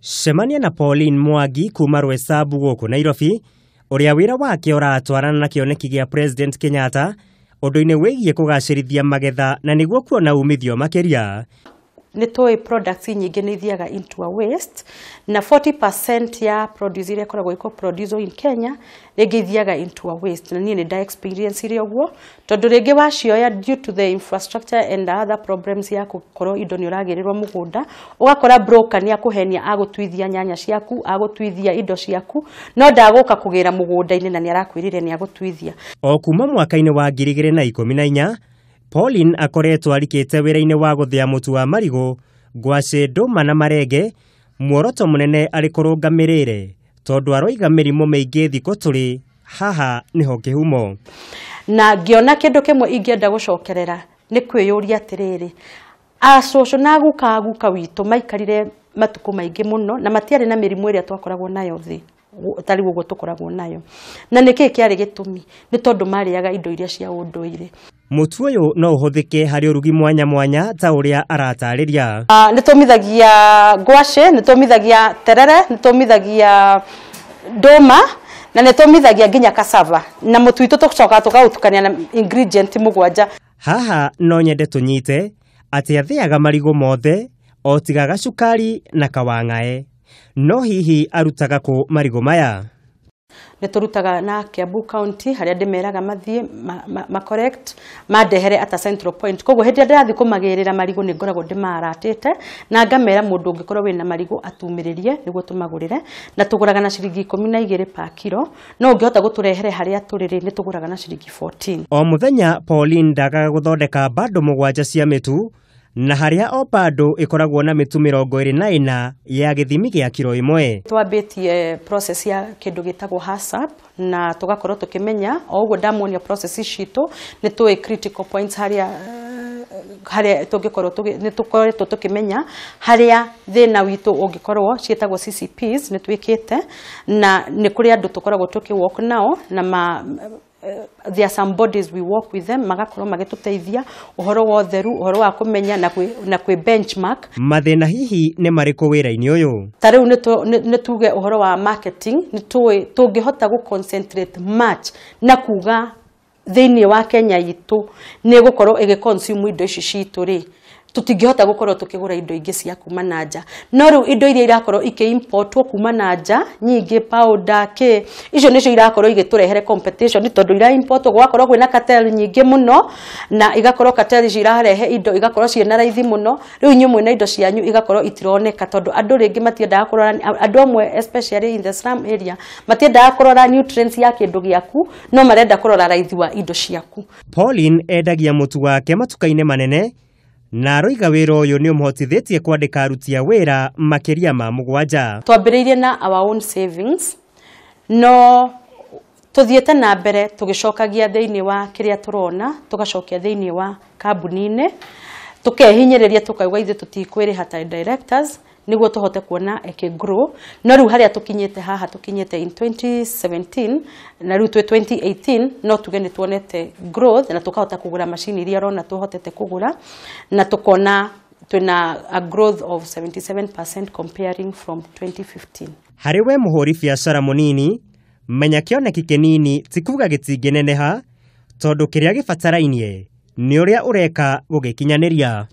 Cemania na Pauline Mwangi kuma Roysambu guku Nairobi, uria wira wake uratwarana na kioneki gia President Kenyatta undu-ini wigie kugacirithia magetha na niguo kuona umithio makiria. Nitoi products nyingi ni thiaga into a waste na 40% ya produce ile koragwo iko produce in Kenya rege thiaga into a waste na nie ni experience ile ogwo tondu rege wacioya due to the infrastructure and other problems ya gukorwo indo ni uragirirwo mugunda ugakora broker ni akuhenia agutwithia nyanya ciaku agutwithia indo ciaku no ndaguka kugira mugunda-ini na ni arakwirire ni agutwithia. O kuma mwaka-ini wa 2014 Pauline akoretwo arikite wira-ini wa guthia mutu wa marigu, ngwaci, nduuma na marenge, muoroto munene ari kurungamirire tondu aroiga mirimo maingi thiko turi haha niho kihumo. Na ngiona kindu kimwe ingienda gucokerera ni kwiyuria atiriri acoco na guka witu maikarire matuku maingi muno na matiari na mirimo iria twakoragwo nayo thi tari gugo tukoragwo nayo na niki kiari gitumi ni tondu mariaga indo iria cia unduire. Mutu uyu no uhuthike hari urugi mwanya mwanya ta uria aratariria. Nitumithagia ngwaci, nitumithagia terere, nitumithagia nduuma na nitumithagia nginya cassava na mutu itu tucoka tukautukania na ingredient mugwanja. Haha no nyende tunyite ati athiaga marigu mothe o tiga gacukari na kawangae. No hihi arutaga ku marigu maya? Neturutaga na Kiambu County haria ndimeraga mathie correct madehere at a central point koguo hindi ndirathi kumagirira marigu ni ngoragwo ndimaratite na ngamera mundu ungikorwo wina marigu atumiririe niguo tumagurire na tuguraga na ciringi 12 per kilo no ungihota guturehere haria turiri ni tuguraga na ciringi 14. O muthenya Pauline ndagaga guthondeka bado mugwanja cia mitu na haria o bado ikoragwo na mitu 24 ya githimi gia kilo imwe. Twambitie process ya kindu gitagwo hasap na tugakorwo tukimenya o uguo ndamonia process citu ni tuwe critical points haria tungikorwo ni tukoretwo tukimenya haria thina witu ungikorwo cietagwo CCPs ni twikite na ni kuri andu tukoragwo tukiwork nao na there are some bodies we work with them magakorwo magituteithia uhoro wa theru uhoro wa kumenya na kwi benchmark. Mathina hihi ni mariku wira-ini uyu? Tariu ni tuge uhoro wa marketing ni tungihota gu concentrate much na kuga thiini wa Kenya yitu ni gukorwo igiconsume indo ici citu ri tutingihota gukorwo tukigura indo ingi cia kuma nanja no riu indo iria irakorwo iki-importwo kuma nanja nyingi powder icio nicio irakorwo igiturehere competition tondu ira importwo gwakorwo kwina cartel nyingi muno na igakorwo cartel irarehe indo igakorwo ciena raithi muno riu nyumwe na indo cianyu igakorwo itironeka tondu andu ringi matiendaga kurora andu amwe especially in the slum area matiendaga kurora nutrients ya kindu giaku no marenda kurora raithi wa indo ciaku. Pauline endagia mutu wake matuka-ini manene na roiga wira uyu ni umhotithitie kwandika aruti a wira makiria ma mugwanja. Twambiriirie na our own savings no tuthiete na mbere tugicokagia thiini wa kiria turona tugacokia thiini wa kaburi-ini tukehinyiriria tukauga ithe tutikwiriha ta directors niguo tuhote kuona grow no riu haria tukinyite haha tukinyite in 2017 na riu 2018 no tugene tuonete growth na tukahota kugura machine iria rona tuhotete kugura na tukona twina a growth of 77% comparing from 2015. Hari we muhuri biacara munini menya kioneki kinini tikuga gitingeneneha tondu kiria gibatarainie ni uria ureka gugikinyaniria.